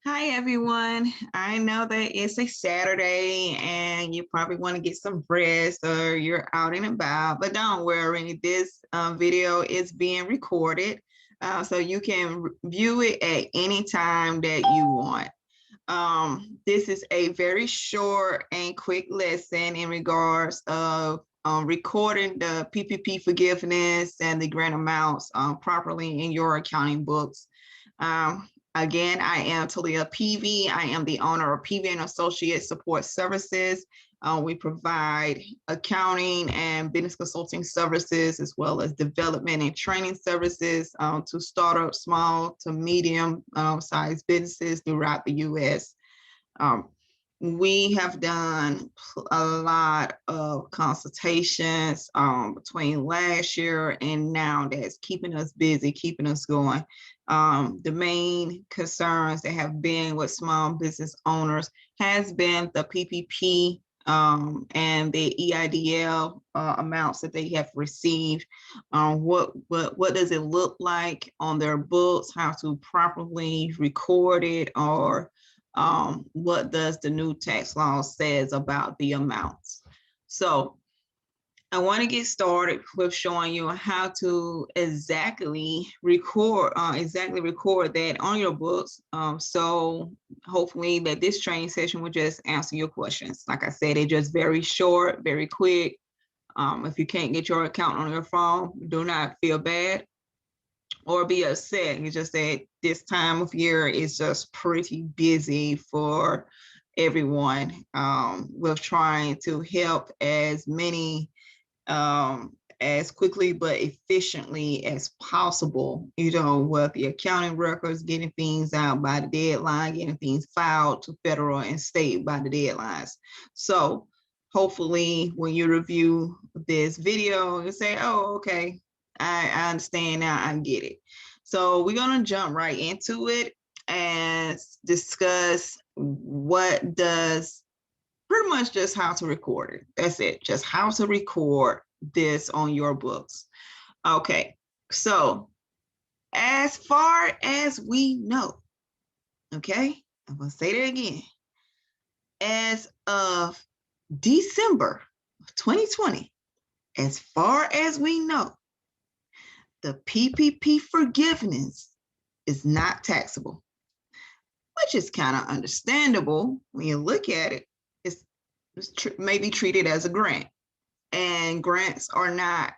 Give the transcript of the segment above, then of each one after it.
Hi everyone. I know that it's a Saturday and you probably want to get some rest or you're out and about, but don't worry, this video is being recorded so you can view it at any time that you want. This is a very short and quick lesson in regards of recording the PPP forgiveness and the grant amounts properly in your accounting books. Again, I am Talia PV. I am the owner of PV and Associate Support Services. We provide accounting and business consulting services, as well as development and training services to startups, small to medium sized businesses throughout the U.S. We have done a lot of consultations between last year and now that's keeping us busy, keeping us going. The main concerns that have been with small business owners has been the PPP and the EIDL amounts that they have received. What does it look like on their books? How to properly record it, or what does the new tax law says about the amounts? So I want to get started with showing you how to exactly record that on your books. So hopefully that this training session will just answer your questions. Like I said, it's just very short, very quick. If you can't get your account on your phone, do not feel bad or be upset. It's just that this time of year is just pretty busy for everyone with trying to help as many as quickly but efficiently as possible, with the accounting records, getting things out by the deadline, getting things filed to federal and state by the deadlines. So hopefully when you review this video, you say, oh, okay, I understand now, I get it. So we're gonna jump right into it and discuss what does pretty much just how to record it. That's it, just how to record this on your books. Okay, so as far as we know, okay, I'm gonna say that again. As of December of 2020, as far as we know, the PPP forgiveness is not taxable, which is kind of understandable when you look at it. It's maybe treated as a grant, and grants are not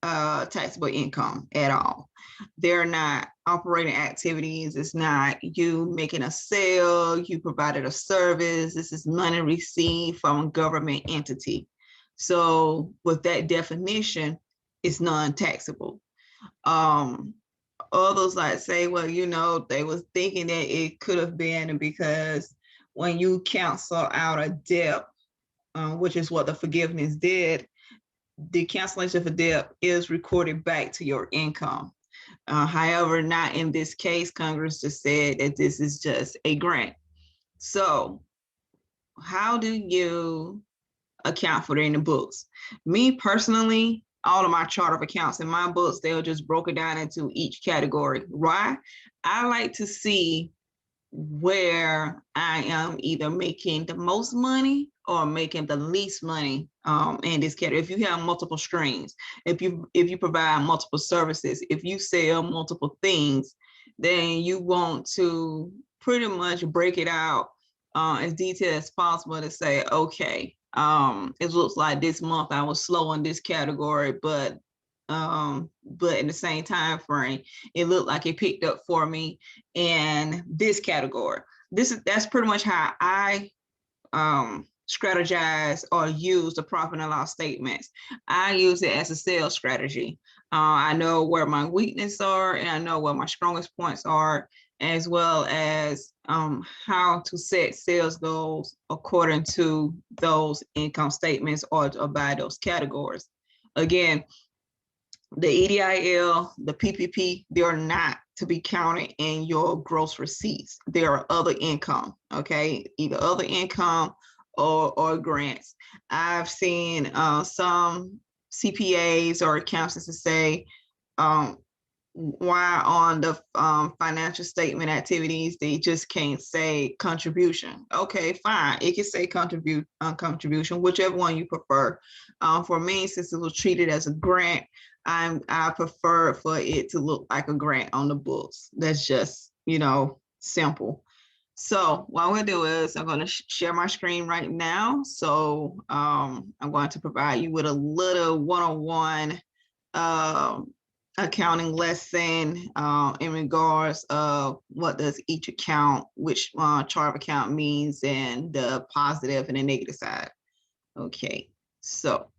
taxable income at all. They're not operating activities. It's not you making a sale, you provided a service. This is money received from a government entity. So with that definition, it's non-taxable. Others like say, well, they was thinking that it could have been because when you cancel out a debt, which is what the forgiveness did, the cancellation for debt is recorded back to your income. However, not in this case. Congress just said that this is just a grant. So how do you account for it in the books? Me personally, all of my chart of accounts in my books, they'll just broken down into each category. Why? I like to see where I am either making the most money or making the least money in this category. If you have multiple streams, if you provide multiple services, if you sell multiple things, then you want to pretty much break it out as detailed as possible to say, okay, it looks like this month I was slow in this category, but in the same time frame, it looked like it picked up for me in this category. That's pretty much how I strategize or use the profit and loss statements. I use it as a sales strategy. I know where my weaknesses are, and I know where my strongest points are, as well as how to set sales goals according to those income statements or by those categories. Again, the EDIL, the PPP, they are not to be counted in your gross receipts. There are other income, okay? Either other income or grants. I've seen some CPAs or accountants to say, why on the financial statement activities they just can't say contribution. Okay, fine, it can say contribution, whichever one you prefer. For me, since it was treated as a grant, I prefer for it to look like a grant on the books. That's just, simple. So what I'm going to do is I'm going to share my screen right now. So I'm going to provide you with a little one-on-one accounting lesson in regards of what does each account, which chart of account means, and the positive and the negative side. Okay, so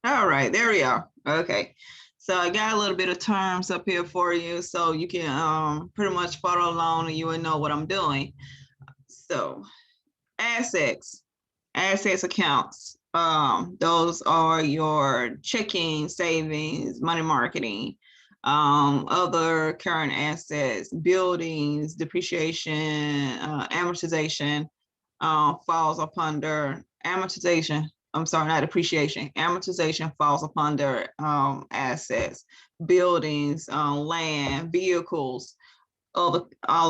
all right, there we are. Okay, so I got a little bit of terms up here for you, so you can pretty much follow along and you will know what I'm doing. So assets, assets accounts. Those are your checking, savings, money marketing, other current assets, buildings, depreciation, amortization, falls up under amortization. I'm sorry, not depreciation. Amortization falls up under assets, buildings, land, vehicles, all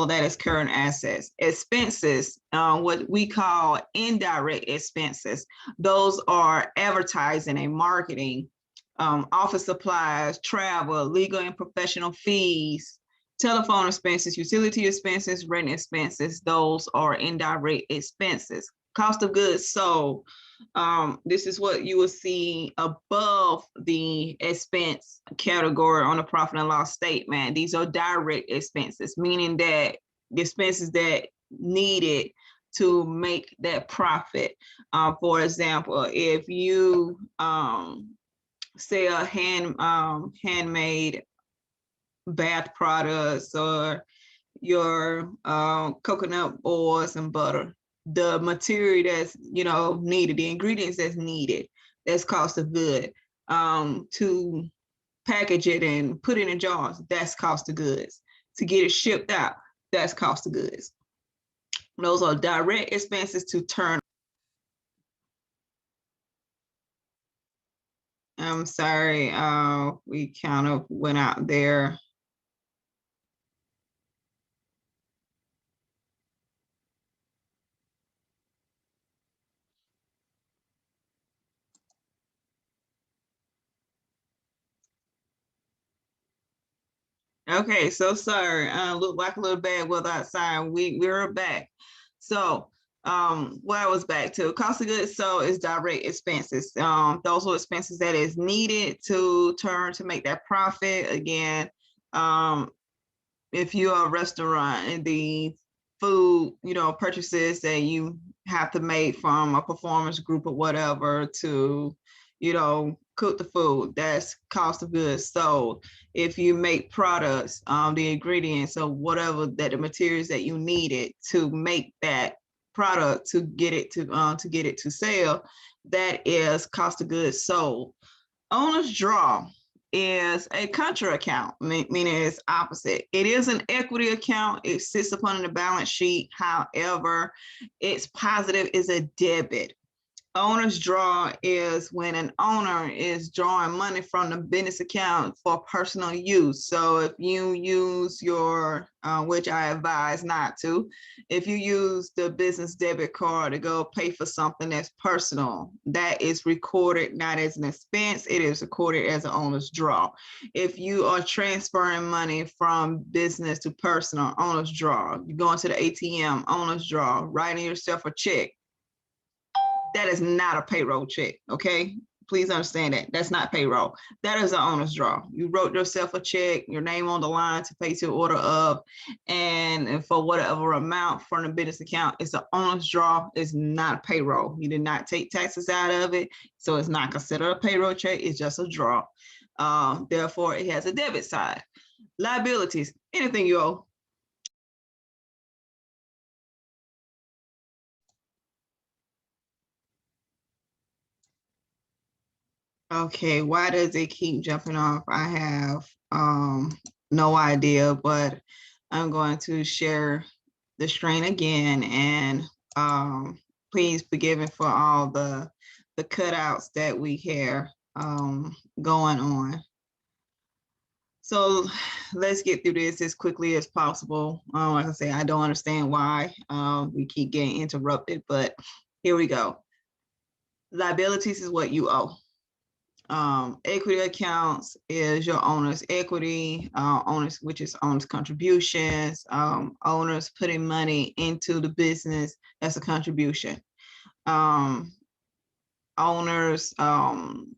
of that is current assets. Expenses, what we call indirect expenses, those are advertising and marketing, office supplies, travel, legal and professional fees, telephone expenses, utility expenses, rent expenses. Those are indirect expenses. Cost of goods sold, this is what you will see above the expense category on the profit and loss statement. These are direct expenses, meaning that the expenses that needed to make that profit. For example, if you say a handmade bath products or your coconut oils and butter, the material that's needed, the ingredients that's needed, that's cost of good. To package it and put it in jars, that's cost of goods. To get it shipped out, that's cost of goods. Those are direct expenses to turn. I'm sorry, we kind of went out there. Okay, so sorry. Look like a little bad weather outside. We're back. So what I was back to, cost of goods sold is direct expenses. Those are expenses that is needed to turn to make that profit. Again, if you're a restaurant and the food, purchases that you have to make from a performance group or whatever to, cook the food, that's cost of goods sold. If you make products, the ingredients or whatever that the materials that you needed to make that product to get it to sell, that is cost of goods sold. Owner's draw is a contra account, meaning it's opposite. It is an equity account. It sits upon the balance sheet. However, its positive is a debit. Owner's draw is when an owner is drawing money from the business account for personal use. So if you use your, which I advise not to, if you use the business debit card to go pay for something that's personal, that is recorded not as an expense, it is recorded as an owner's draw. If you are transferring money from business to personal, owner's draw. You go into the ATM, owner's draw, writing yourself a check, that is not a payroll check, okay? Please understand that. That's not payroll. That is an owner's draw. You wrote yourself a check, your name on the line to pay to order of, and for whatever amount from the business account, it's an owner's draw. It's not payroll. You did not take taxes out of it, so it's not considered a payroll check. It's just a draw. Therefore, it has a debit side. Liabilities, anything you owe. Okay, why does it keep jumping off? I have no idea, but I'm going to share the screen again, and please forgive me for all the cutouts that we hear going on. So let's get through this as quickly as possible. Like I say, I don't understand why we keep getting interrupted, but here we go. Liabilities is what you owe. Equity accounts is your owner's equity, owners, which is owner's contributions, owners putting money into the business, that's a contribution. Owners,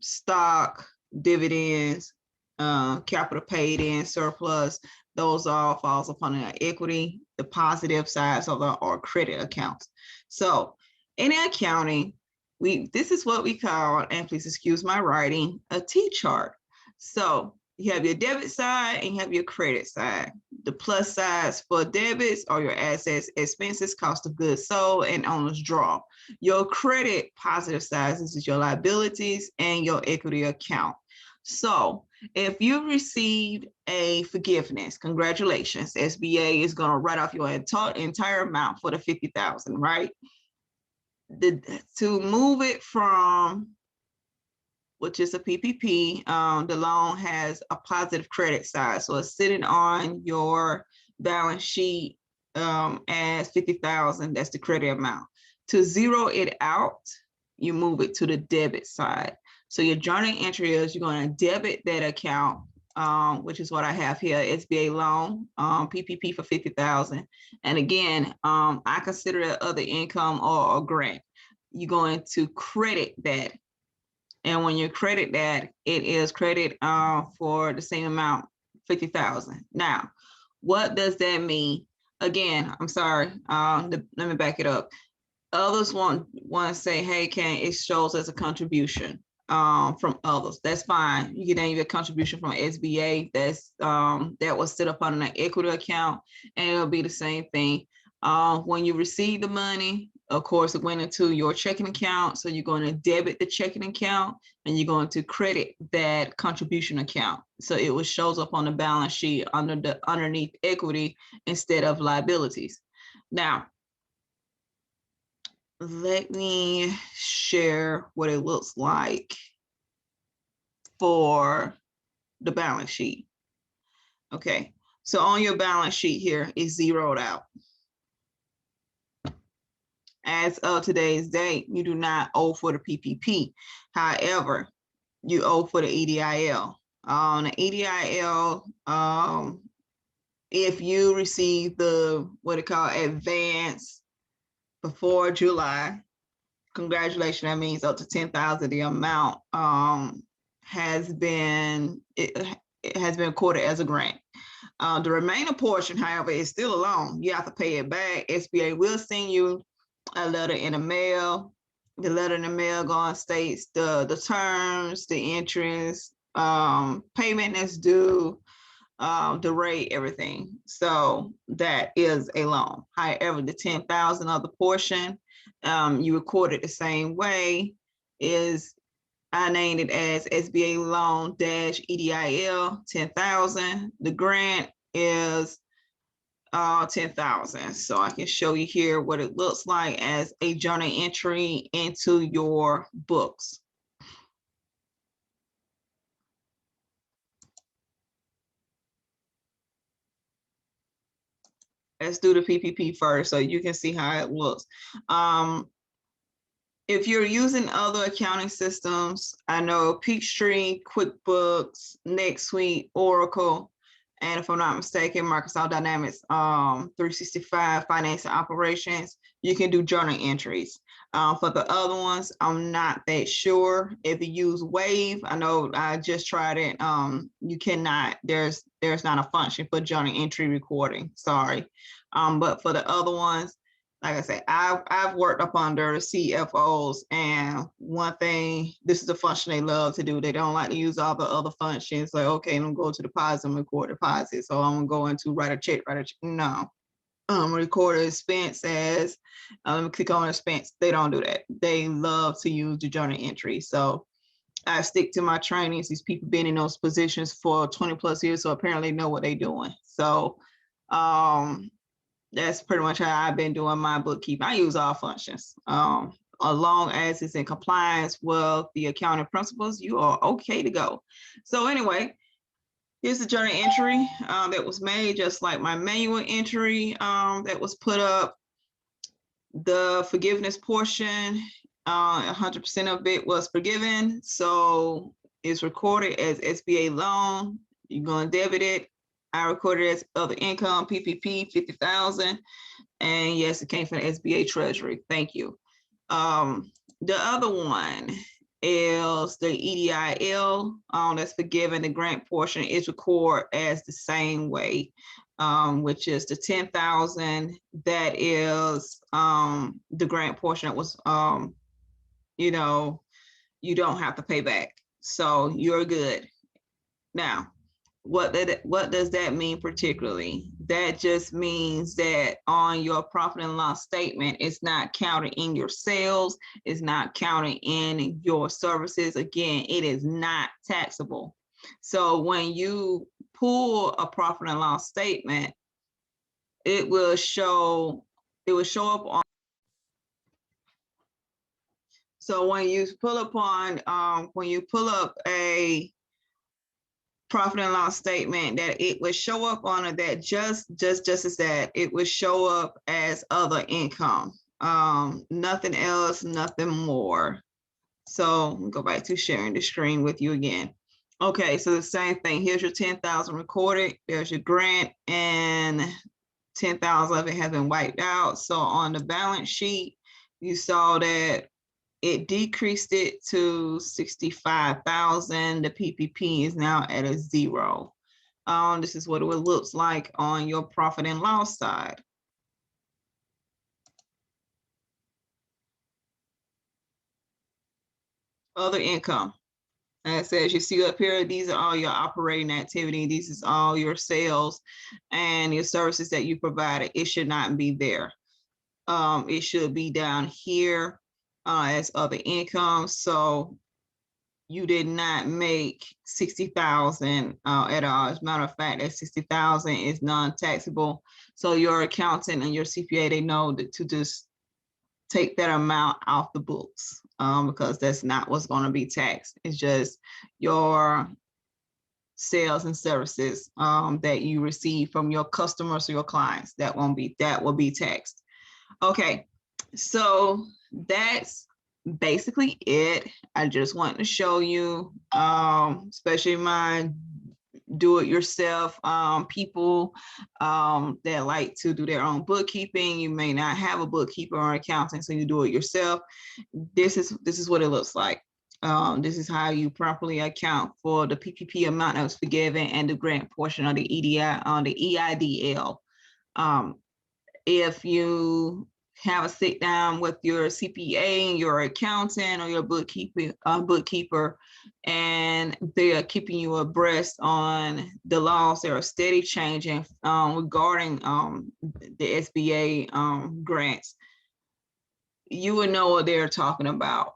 stock, dividends, capital paid in, surplus, those all falls upon an equity. The positive sides of the or credit accounts. So in accounting, this is what we call, and please excuse my writing, a T-chart. So you have your debit side and you have your credit side. The plus sides for debits are your assets, expenses, cost of goods sold, and owner's draw. Your credit positive sides is your liabilities and your equity account. So if you received a forgiveness, congratulations. SBA is going to write off your entire amount for the $50,000, right? To move it from, which is a PPP, the loan has a positive credit side. So it's sitting on your balance sheet as 50,000, that's the credit amount. To zero it out, you move it to the debit side. So your journal entry is you're going to debit that account, which is what I have here, SBA loan, PPP for 50,000. And again, I consider it other income or a grant. You're going to credit that. And when you credit that, it is credit for the same amount, 50,000. Now, what does that mean? Again, I'm sorry, let me back it up. Others want to say, hey, it shows as a contribution from others. That's fine. You can name a contribution from SBA that was set up on an equity account, and it'll be the same thing. When you receive the money, of course, it went into your checking account. So you're going to debit the checking account and you're going to credit that contribution account. So it shows up on the balance sheet underneath equity instead of liabilities. Now, let me share what it looks like for the balance sheet. Okay, so on your balance sheet here is zeroed out. As of today's date, you do not owe for the PPP. However, you owe for the EDIL. The EDIL, if you receive the what it called advance before July, congratulations. That means up to 10,000. The amount has been recorded as a grant. The remaining portion, however, is still a loan. You have to pay it back. SBA will send you a letter in the mail. The letter in the mail going states the terms, the interest, payment that's due, the rate, everything. So that is a loan. However, the 10,000 other portion, you record it the same way, I named it as SBA loan dash EDIL 10,000. The grant is 10,000. So I can show you here what it looks like as a journal entry into your books. Let's do the PPP first so you can see how it looks. If you're using other accounting systems, I know Peachtree, QuickBooks, NetSuite, Oracle, and if I'm not mistaken, Microsoft Dynamics 365 Finance and Operations, you can do journal entries. For the other ones, I'm not that sure. If you use Wave, I know I just tried it. You cannot, there's not a function for journal entry recording, sorry. But for the other ones, like I said, I've worked up under CFOs, and one thing, this is the function they love to do. They don't like to use all the other functions. Like, okay, I'm gonna go to deposit and record deposit. So I'm gonna go into write a check. No. Record an expense as, let me click on expense. They don't do that. They love to use the journal entry. So I stick to my trainings. These people been in those positions for 20 plus years, so apparently know what they're doing. So That's pretty much how I've been doing my bookkeeping. I use all functions. As long as it's in compliance with the accounting principles, you are okay to go. So anyway, here's the journal entry that was made, just like my manual entry that was put up. The forgiveness portion, 100% of it was forgiven. So it's recorded as SBA loan. You're going to debit it. I recorded as other income, PPP, 50,000. And yes, it came from the SBA Treasury. Thank you. The other one is the EDIL that's forgiven. The grant portion is recorded as the same way, which is the 10,000. That is the grant portion that was, you know, you don't have to pay back. So you're good. Now, what does that mean particularly? That just means that on your profit and loss statement, it's not counted in your sales, it's not counted in your services. Again, it is not taxable. So when you pull a profit and loss statement, it will show up on. So when you pull up a profit and loss statement, that it would show up on it, that just as that, it would show up as other income, nothing else, nothing more. So go back to sharing the screen with you again. Okay, so the same thing. Here's your 10,000 recorded. There's your grant, and 10,000 of it has been wiped out. So on the balance sheet, you saw that it decreased it to 65,000. The PPP is now at a 0. This is what it looks like on your profit and loss side. Other income. As you see up here, these are all your operating activity. This is all your sales and your services that you provided. It should not be there. It should be down here as other income. So you did not make 60,000 at all. As a matter of fact, that 60,000 is non-taxable. So your accountant and your CPA, they know that to just take that amount off the books, because that's not what's going to be taxed. It's just your sales and services that you receive from your customers or your clients. That will be taxed. Okay, so that's basically it. I just want to show you, especially my do-it-yourself people that like to do their own bookkeeping. You may not have a bookkeeper or accountant, so you do it yourself. This is what it looks like. This is how you properly account for the PPP amount that was forgiven and the grant portion of the EDI on the EIDL. If you have a sit down with your CPA, your accountant, or your bookkeeper, and they are keeping you abreast on the laws that are steady changing regarding the SBA grants, you would know what they're talking about.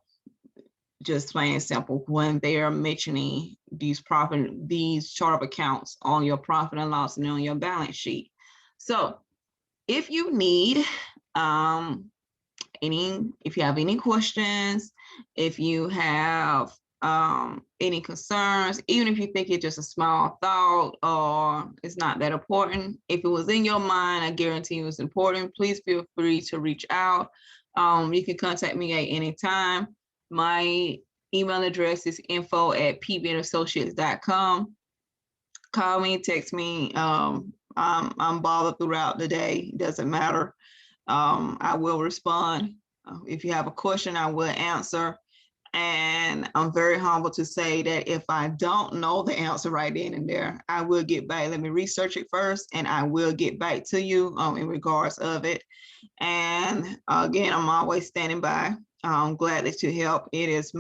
Just plain and simple, when they are mentioning these chart of accounts on your profit and loss and on your balance sheet. So if you need if you have any questions, if you have any concerns, even if you think it's just a small thought or it's not that important, if it was in your mind, I guarantee you it's important, please feel free to reach out. You can contact me at any time. My email address is info@pbassociates.com. Call me, text me. I'm bothered throughout the day. It doesn't matter. I will respond. If you have a question, I will answer. And I'm very humble to say that if I don't know the answer right then and there, I will get back. Let me research it first, and I will get back to you in regards of it. And again, I'm always standing by. I'm glad to help. It's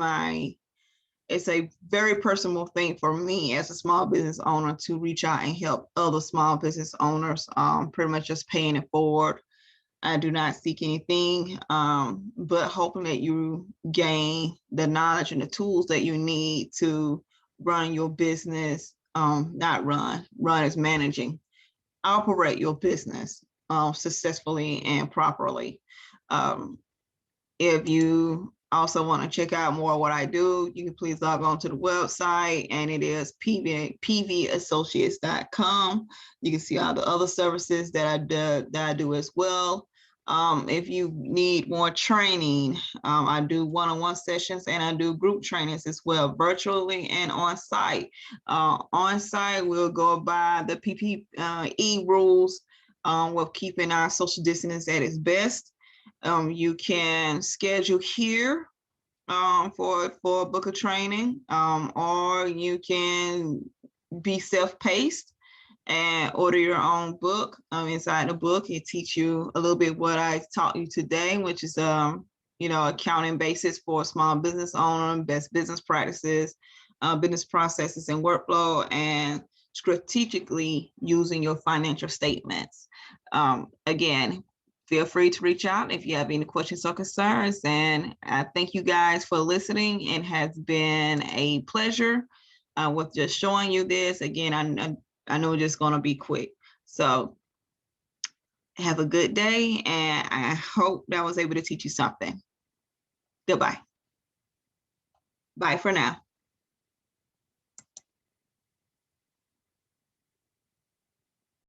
a very personal thing for me as a small business owner to reach out and help other small business owners, pretty much just paying it forward. I do not seek anything, but hoping that you gain the knowledge and the tools that you need to run your business, not run as managing operate your business successfully and properly. Um, if you also want to check out more of what I do, you can please log on to the website, and it is pvassociates.com. You can see all the other services that I do as well. If you need more training, I do one-on-one sessions, and I do group trainings as well, virtually and on site. On site, we'll go by the PPE rules with keeping our social distance at its best. You can schedule here for a book of training, or you can be self-paced and order your own book. Inside the book, it teach you a little bit what I taught you today, which is accounting basis for a small business owner, best business practices, business processes and workflow, and strategically using your financial statements. Again, feel free to reach out if you have any questions or concerns. And I thank you guys for listening. It has been a pleasure with just showing you this. Again, I know it's just going to be quick. So have a good day, and I hope that I was able to teach you something. Goodbye. Bye for now.